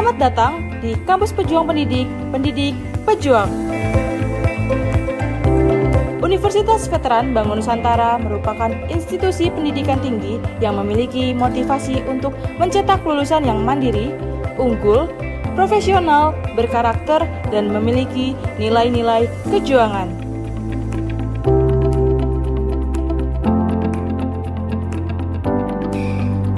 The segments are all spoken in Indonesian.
Selamat datang di Kampus Pejuang Pendidik, Pendidik Pejuang. Universitas Veteran Bangun Nusantara merupakan institusi pendidikan tinggi yang memiliki motivasi untuk mencetak lulusan yang mandiri, unggul, profesional, berkarakter, dan memiliki nilai-nilai kejuangan.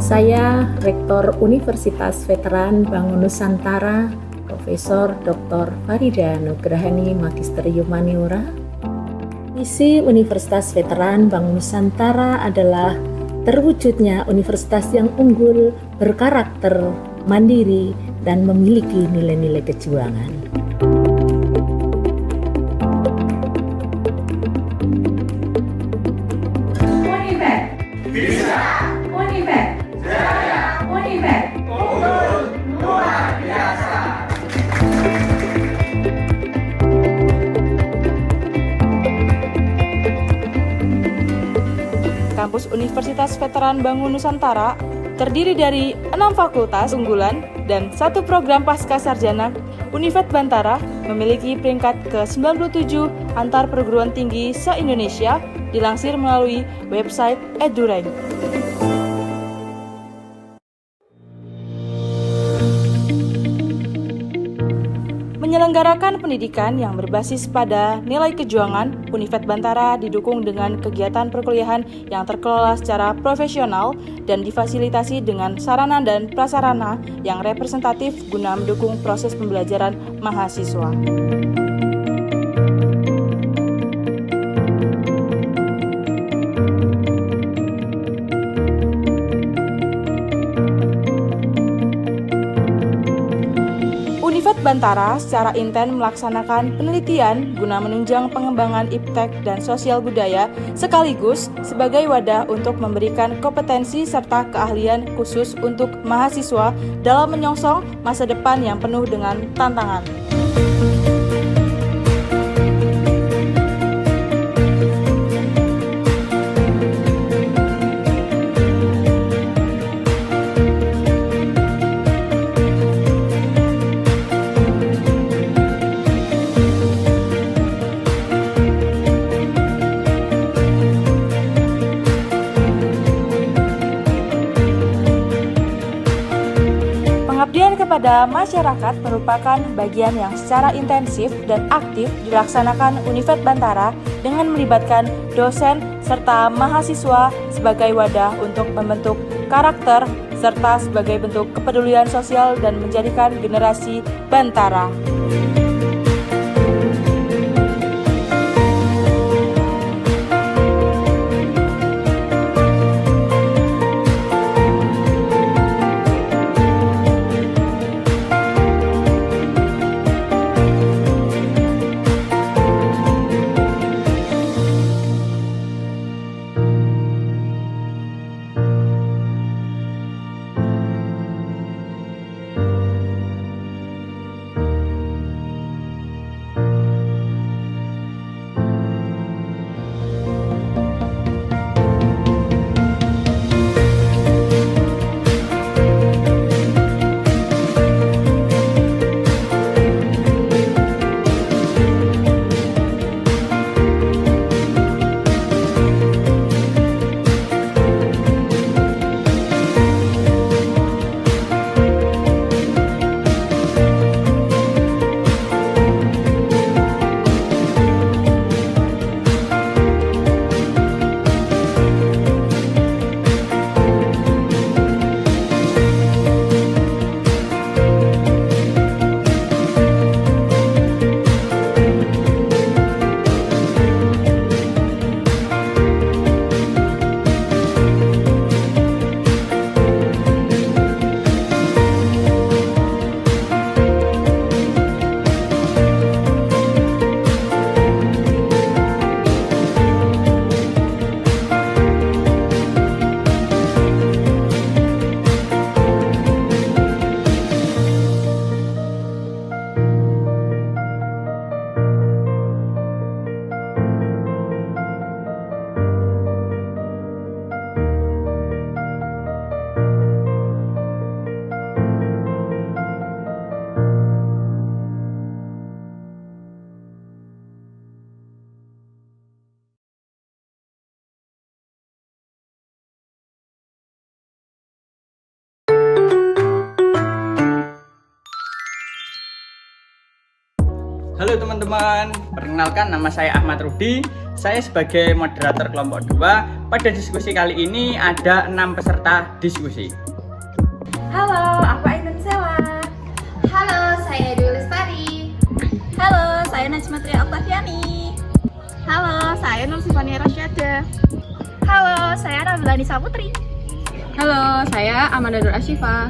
Saya Rektor Universitas Veteran Bangun Nusantara, Profesor Dr. Farida Nugrahani Magister Humaniora. Misi Universitas Veteran Bangun Nusantara adalah terwujudnya universitas yang unggul, berkarakter, mandiri, dan memiliki nilai-nilai kejuangan. Univet bisa, Univet jaya, Univet unggul luar biasa. Kampus Universitas Veteran Bangun Nusantara terdiri dari 6 fakultas unggulan dan 1 program pasca sarjana. Univet Bantara memiliki peringkat ke-97 antar perguruan tinggi se-Indonesia dilansir melalui website EduRank. Menyelenggarakan pendidikan yang berbasis pada nilai kejuangan, Univet Bantara didukung dengan kegiatan perkuliahan yang terkelola secara profesional dan difasilitasi dengan sarana dan prasarana yang representatif guna mendukung proses pembelajaran mahasiswa. Univet Bantara secara intens melaksanakan penelitian guna menunjang pengembangan iptek dan sosial budaya sekaligus sebagai wadah untuk memberikan kompetensi serta keahlian khusus untuk mahasiswa dalam menyongsong masa depan yang penuh dengan tantangan. Pengabdian kepada masyarakat merupakan bagian yang secara intensif dan aktif dilaksanakan Univet Bantara dengan melibatkan dosen serta mahasiswa sebagai wadah untuk membentuk karakter serta sebagai bentuk kepedulian sosial dan menjadikan generasi Bantara. Halo teman-teman, perkenalkan nama saya Ahmad Rudi. Saya sebagai moderator kelompok 2. Pada diskusi kali ini ada 6 peserta diskusi. Halo, aku Ainun Sela. Halo, saya Dwi Lestari. Halo, saya Najma Tria Oktaviani. Halo, saya Nur Sifania Rasyada. Halo, saya Nabilani Saputri. Halo, saya Amanda Nur Asyifa.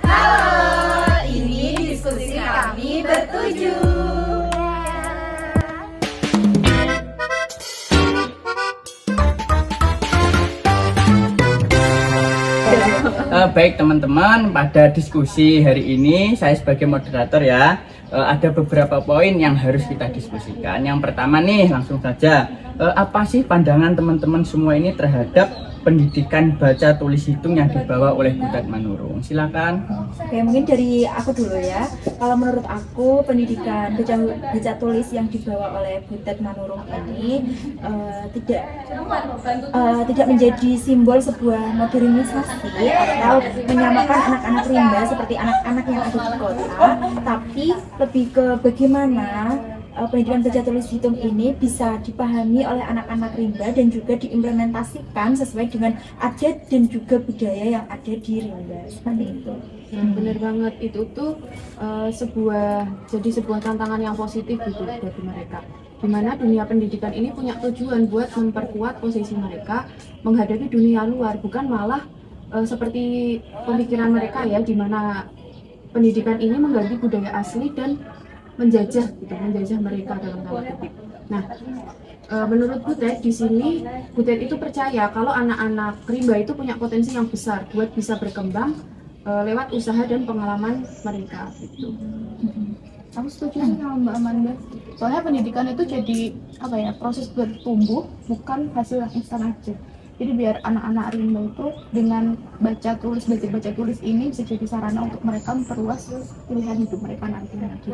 Halo, ini diskusi kami bertujuh. Baik teman-teman, pada diskusi hari ini saya sebagai moderator ya, ada beberapa poin yang harus kita diskusikan. Yang pertama nih, langsung saja, apa sih pandangan teman-teman semua ini terhadap pendidikan baca tulis hitung yang dibawa oleh Butet Manurung? Silakan. Oke, mungkin dari aku dulu ya. Kalau menurut aku pendidikan baca tulis yang dibawa oleh Butet Manurung ini tidak menjadi simbol sebuah modernisasi atau menyamakan anak-anak rimba seperti anak-anak yang ada di kota, tapi lebih ke bagaimana pendidikan baca tulis hitung ini bisa dipahami oleh anak-anak rimba dan juga diimplementasikan sesuai dengan adat dan juga budaya yang ada di rimba, seperti itu. Bener banget, itu tuh jadi sebuah tantangan yang positif gitu bagi mereka. Dimana dunia pendidikan ini punya tujuan buat memperkuat posisi mereka menghadapi dunia luar, bukan malah seperti pemikiran mereka ya, dimana pendidikan ini mengganti budaya asli dan menjajah mereka dalam tanda kutip. Nah, menurut Butet di sini, Butet itu percaya kalau anak-anak rimba itu punya potensi yang besar buat bisa berkembang lewat usaha dan pengalaman mereka gitu. Aku setuju sama Mbak Amanda. Soalnya pendidikan itu jadi proses bertumbuh, bukan hasil yang instan aja. Jadi biar anak-anak rimba itu dengan belajar baca tulis ini bisa jadi sarana untuk mereka memperluas pilihan hidup mereka nantinya gitu.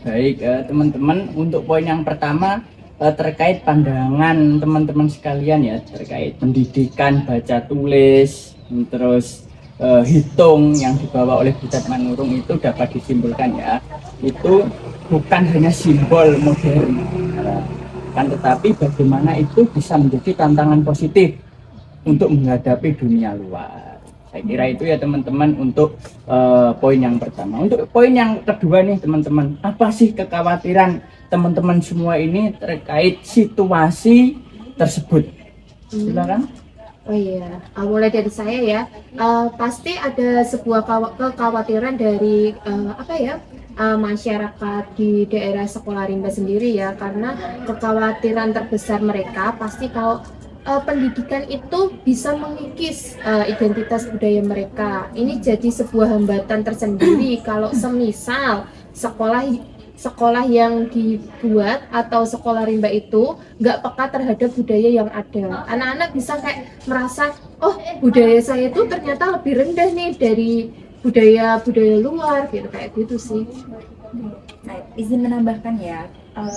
Baik teman-teman, untuk poin yang pertama terkait pandangan teman-teman sekalian ya, terkait pendidikan baca tulis terus hitung yang dibawa oleh Butet Manurung itu dapat disimpulkan ya, itu bukan hanya simbol modern, kan tetapi bagaimana itu bisa menjadi tantangan positif untuk menghadapi dunia luar. Saya kira itu ya teman-teman untuk poin yang pertama. Untuk poin yang kedua nih teman-teman, apa sih kekhawatiran teman-teman semua ini terkait situasi tersebut? Silakan. Oh iya, mulai dari saya ya. Pasti ada sebuah kekhawatiran dari masyarakat di daerah sekolah rimba sendiri ya, karena kekhawatiran terbesar mereka pasti kalau pendidikan itu bisa mengikis identitas budaya mereka. Ini jadi sebuah hambatan tersendiri kalau semisal sekolah yang dibuat atau sekolah rimba itu nggak peka terhadap budaya yang ada. Anak-anak bisa kayak merasa, oh budaya saya itu ternyata lebih rendah nih dari budaya luar gitu, kayak gitu sih. Nah, izin menambahkan ya,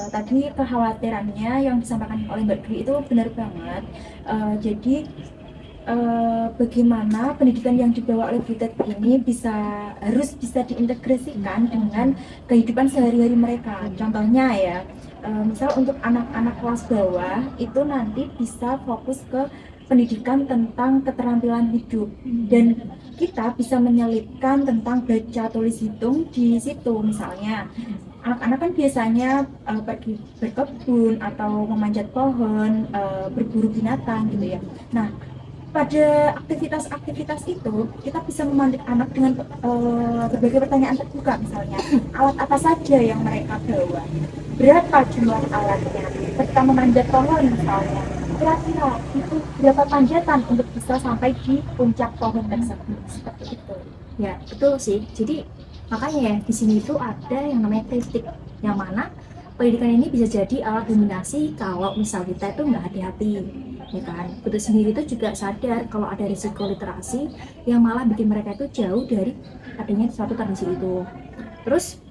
tadi kekhawatirannya yang disampaikan oleh Mbak Dwi itu benar banget. Jadi bagaimana pendidikan yang dibawa oleh Butet ini harus bisa diintegrasikan dengan kehidupan sehari-hari mereka. Contohnya ya, misal untuk anak-anak kelas bawah itu nanti bisa fokus ke pendidikan tentang keterampilan hidup, dan kita bisa menyelipkan tentang baca tulis hitung di situ. Misalnya anak-anak kan biasanya pergi berkebun atau memanjat pohon, berburu binatang gitu ya. Nah, pada aktivitas-aktivitas itu kita bisa memantik anak dengan berbagai pertanyaan terbuka, misalnya alat apa saja yang mereka bawa, berapa jumlah alatnya, ketika memanjat pohon misalnya, kira-kira itu berapa panjatan untuk bisa sampai di puncak pohon tersebut, seperti itu. Ya betul sih. Jadi makanya ya di sini itu ada yang namanya kritik, yang mana pendidikan ini bisa jadi alat dominasi kalau misal kita itu nggak hati-hati, ya kan. Butet sendiri itu juga sadar kalau ada risiko literasi yang malah bikin mereka itu jauh dari adanya suatu tradisi itu. Terus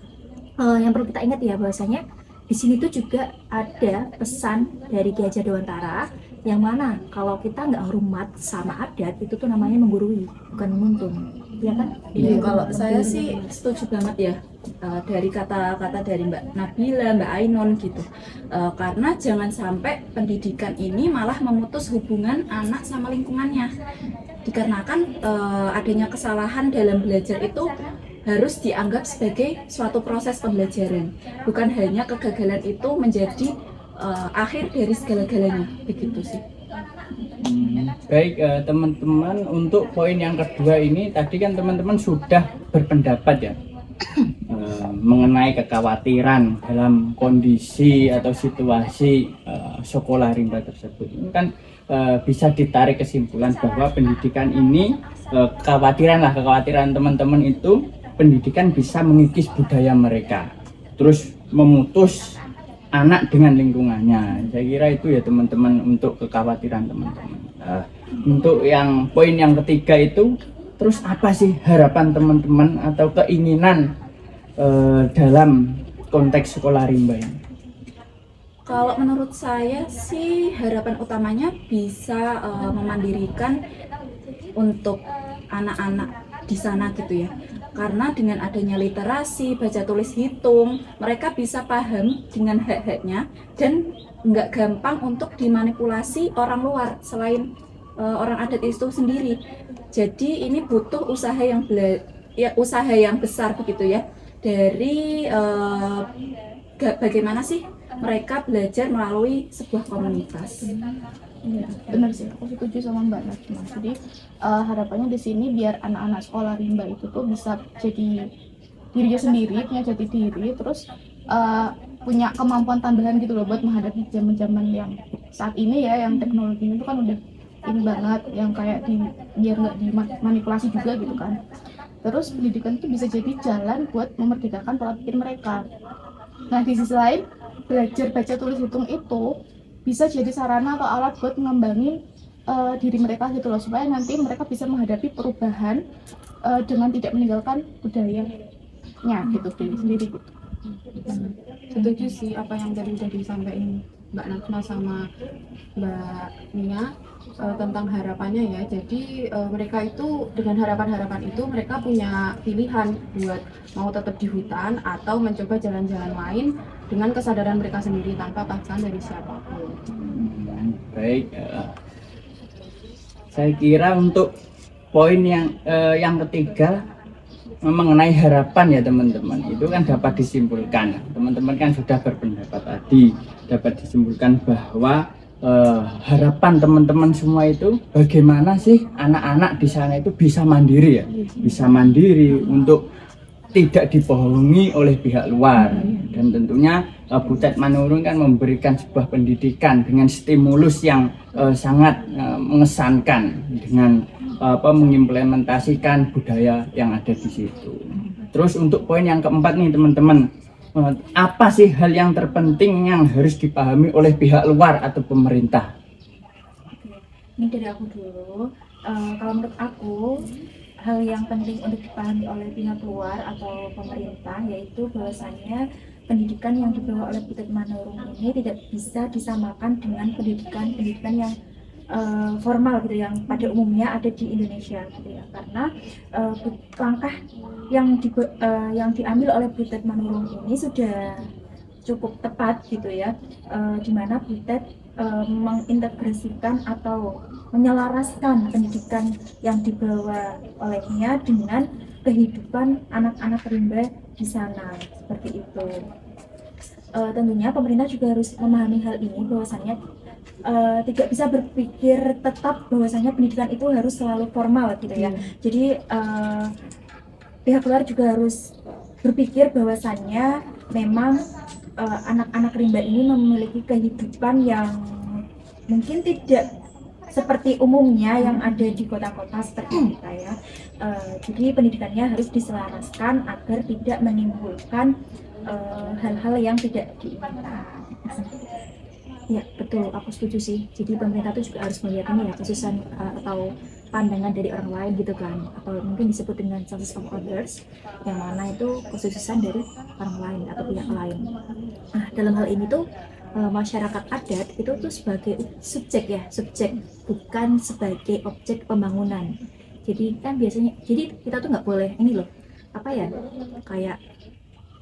yang perlu kita ingat ya bahwasanya di sini tuh juga ada pesan dari Ki Hajar Dewantara Yang mana kalau kita nggak hormat sama adat itu tuh namanya menggurui, bukan menuntun, ya kan? Iya, kalau saya sih setuju banget ya dari kata-kata dari Mbak Nabila, Mbak Ainun gitu. Karena jangan sampai pendidikan ini malah memutus hubungan anak sama lingkungannya. Dikarenakan adanya kesalahan dalam belajar itu harus dianggap sebagai suatu proses pembelajaran, bukan hanya kegagalan itu menjadi akhir dari segala-galanya, begitu sih. Baik teman-teman, untuk poin yang kedua ini tadi kan teman-teman sudah berpendapat ya mengenai kekhawatiran dalam kondisi atau situasi sekolah rimba tersebut. Ini kan bisa ditarik kesimpulan bahwa pendidikan ini kekhawatiran teman-teman itu pendidikan bisa mengikis budaya mereka, terus memutus anak dengan lingkungannya. Saya kira itu ya teman-teman untuk kekhawatiran teman-teman. Untuk yang poin yang ketiga itu, terus apa sih harapan teman-teman atau keinginan dalam konteks sekolah rimba ini? Kalau menurut saya sih harapan utamanya bisa memandirikan untuk anak-anak di sana gitu ya. Karena dengan adanya literasi, baca tulis hitung, mereka bisa paham dengan hak-haknya dan nggak gampang untuk dimanipulasi orang luar selain orang adat itu sendiri. Jadi ini butuh usaha yang besar begitu ya, dari bagaimana sih mereka belajar melalui sebuah komunitas. Iya, benar sih. Aku setuju sama Mbak Najma. Jadi harapannya di sini biar anak-anak sekolah rimba itu tuh bisa jadi dirinya sendiri, punya jati diri, terus punya kemampuan tambahan gitu loh buat menghadapi zaman-zaman yang saat ini ya, yang teknologi itu kan udah ini banget, yang kayak biar nggak dimanipulasi juga gitu kan. Terus pendidikan itu bisa jadi jalan buat memerdekakan pola pikir mereka. Nah di sisi lain, belajar baca tulis hitung itu bisa jadi sarana atau alat buat mengembangin diri mereka gitu loh, supaya nanti mereka bisa menghadapi perubahan dengan tidak meninggalkan budayanya gitu sendiri gitu. Setuju sih apa yang tadi udah disampaikan Mbak Najma sama Mbak Nia tentang harapannya ya. Jadi mereka itu dengan harapan-harapan itu mereka punya pilihan buat mau tetap di hutan atau mencoba jalan-jalan lain dengan kesadaran mereka sendiri tanpa paksaan dari siapapun. Baik, saya kira untuk poin yang ketiga mengenai harapan ya teman-teman, itu kan dapat disimpulkan, teman-teman kan sudah berpendapat tadi, dapat disimpulkan bahwa harapan teman-teman semua itu bagaimana sih anak-anak di sana itu bisa mandiri ya, bisa mandiri untuk tidak dibohongi oleh pihak luar. Dan tentunya Butet Manurung kan memberikan sebuah pendidikan dengan stimulus yang sangat mengesankan dengan mengimplementasikan budaya yang ada di situ. Terus untuk poin yang keempat nih teman-teman, apa sih hal yang terpenting yang harus dipahami oleh pihak luar atau pemerintah? Ini dari aku dulu. Kalau menurut aku, hal yang penting untuk dipahami oleh pihak luar atau pemerintah yaitu bahwasannya pendidikan yang dibawa oleh Butet Manurung ini tidak bisa disamakan dengan pendidikan yang formal gitu, yang pada umumnya ada di Indonesia gitu ya. Karena langkah yang diambil oleh Butet Manurung ini sudah cukup tepat gitu ya, di mana Butet mengintegrasikan atau menyelaraskan pendidikan yang dibawa olehnya dengan kehidupan anak-anak rimba di sana, seperti itu. Tentunya pemerintah juga harus memahami hal ini, bahwasannya tidak bisa berpikir tetap bahwasannya pendidikan itu harus selalu formal gitu ya. Jadi pihak luar juga harus berpikir bahwasannya memang anak-anak rimba ini memiliki kehidupan yang mungkin tidak seperti umumnya yang ada di kota-kota seperti kita ya. Jadi pendidikannya harus diselaraskan agar tidak menimbulkan hal-hal yang tidak diinginkan. Ya betul, aku setuju sih. Jadi pemerintah itu juga harus melihat ini ya, khususan atau pandangan dari orang lain gitu kan, atau mungkin disebut dengan sense of others, yang mana itu kekhususan dari orang lain atau pihak lain. Nah dalam hal ini tuh masyarakat adat itu tuh sebagai subjek ya, subjek, bukan sebagai objek pembangunan. Jadi kan biasanya, jadi kita tuh nggak boleh ini loh, apa ya, kayak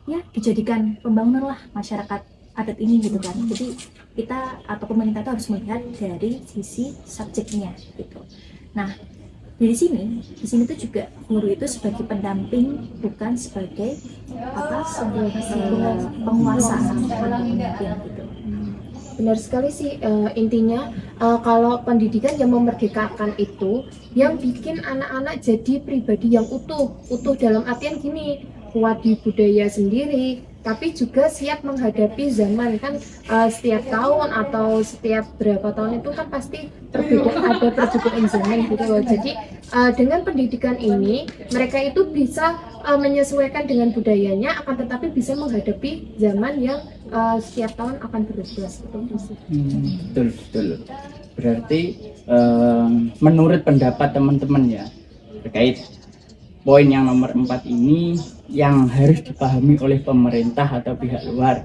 ya dijadikan pembangunan lah masyarakat adat ini gitu kan. Jadi kita atau pemerintah tuh harus melihat dari sisi subjeknya gitu. Nah, di sini tuh juga guru itu sebagai pendamping, bukan sebagai penguasa gitu. Benar sekali sih, intinya kalau pendidikan yang memerdekakan itu yang bikin anak-anak jadi pribadi yang utuh dalam artian gini, kuat di budaya sendiri, tapi juga siap menghadapi zaman kan. Setiap tahun atau setiap berapa tahun itu kan pasti ada perbedaan zaman gitu loh. Jadi dengan pendidikan ini mereka itu bisa menyesuaikan dengan budayanya, akan tetapi bisa menghadapi zaman yang setiap tahun akan berubah. Betul. Berarti menurut pendapat teman-teman ya, terkait poin yang nomor 4 ini yang harus dipahami oleh pemerintah atau pihak luar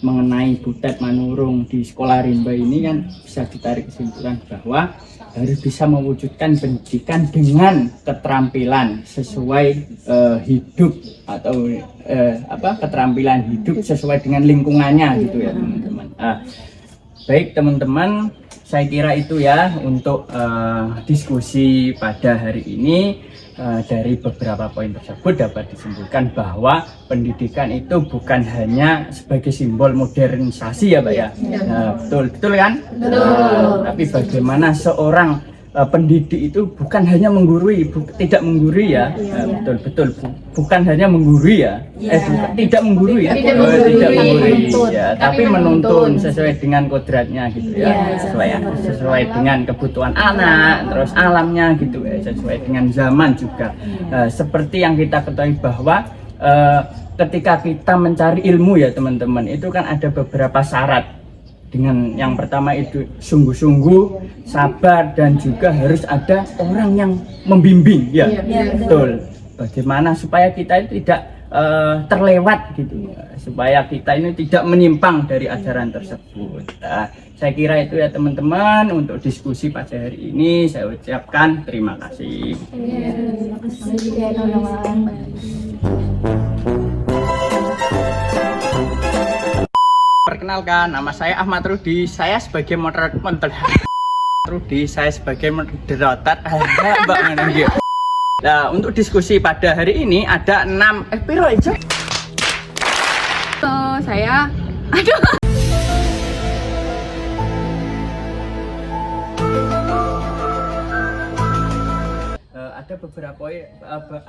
mengenai Butet Manurung di Sekolah Rimba ini kan bisa ditarik kesimpulan bahwa harus bisa mewujudkan pendidikan dengan keterampilan sesuai hidup atau keterampilan hidup sesuai dengan lingkungannya gitu ya teman-teman. Baik teman-teman, saya kira itu ya untuk diskusi pada hari ini. Dari beberapa poin tersebut dapat disimpulkan bahwa pendidikan itu bukan hanya sebagai simbol modernisasi ya Pak ya. Betul kan? Tapi bagaimana seorang pendidik itu bukan hanya menggurui, tidak menggurui ya. Betul. Bukan hanya menggurui ya. Tidak menggurui ya. Tidak menggurui ya, tapi menuntun sesuai dengan kodratnya gitu ya. Sesuai dengan kebutuhan anak, terus alamnya gitu ya, sesuai dengan zaman juga. Seperti yang kita ketahui bahwa ketika kita mencari ilmu ya teman-teman, itu kan ada beberapa syarat. Dengan yang pertama itu sungguh-sungguh, sabar, dan juga harus ada orang yang membimbing ya. Betul. Bagaimana supaya kita itu tidak terlewat gitu, supaya kita ini tidak menyimpang dari ajaran tersebut. Saya kira itu ya teman-teman untuk diskusi pada hari ini. Saya ucapkan terima kasih. Terima kasih teman-teman. Perkenalkan, nama saya Ahmad Rudi. Saya sebagai moderator. Nah, untuk diskusi pada hari ini ada 6 piro aja. Saya ada beberapa poin apa